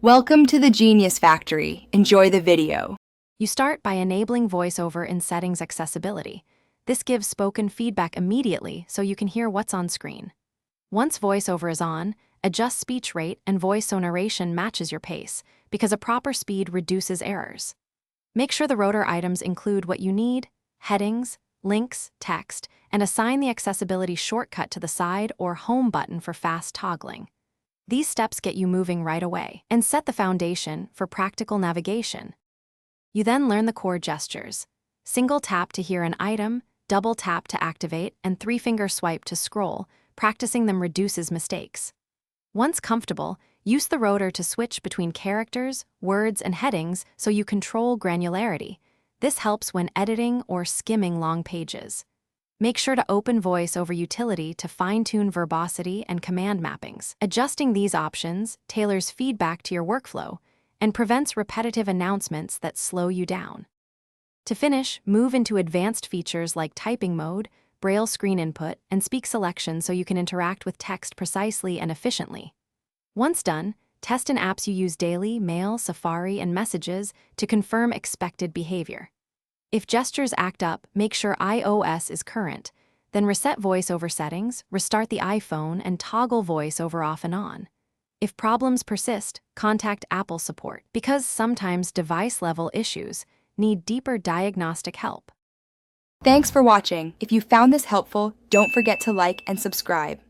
Welcome to the Genius Factory. Enjoy the video. You start by enabling VoiceOver in Settings Accessibility. This gives spoken feedback immediately so you can hear what's on screen. Once VoiceOver is on, adjust speech rate and voice so narration matches your pace, because a proper speed reduces errors. Make sure the rotor items include what you need, headings, links, text, and assign the accessibility shortcut to the side or home button for fast toggling. These steps get you moving right away and set the foundation for practical navigation. You then learn the core gestures. Single tap to hear an item, double tap to activate, and three-finger swipe to scroll. Practicing them reduces mistakes. Once comfortable, use the rotor to switch between characters, words, and headings so you control granularity. This helps when editing or skimming long pages. Make sure to open VoiceOver utility to fine-tune verbosity and command mappings. Adjusting these options tailors feedback to your workflow and prevents repetitive announcements that slow you down. To finish, move into advanced features like typing mode, Braille screen input, and speak selection so you can interact with text precisely and efficiently. Once done, test in apps you use daily, Mail, Safari, and Messages to confirm expected behavior. If gestures act up, make sure iOS is current. Then reset VoiceOver settings, restart the iPhone, and toggle VoiceOver off and on. If problems persist, contact Apple support, because sometimes device-level issues need deeper diagnostic help. Thanks for watching. If you found this helpful, don't forget to like and subscribe.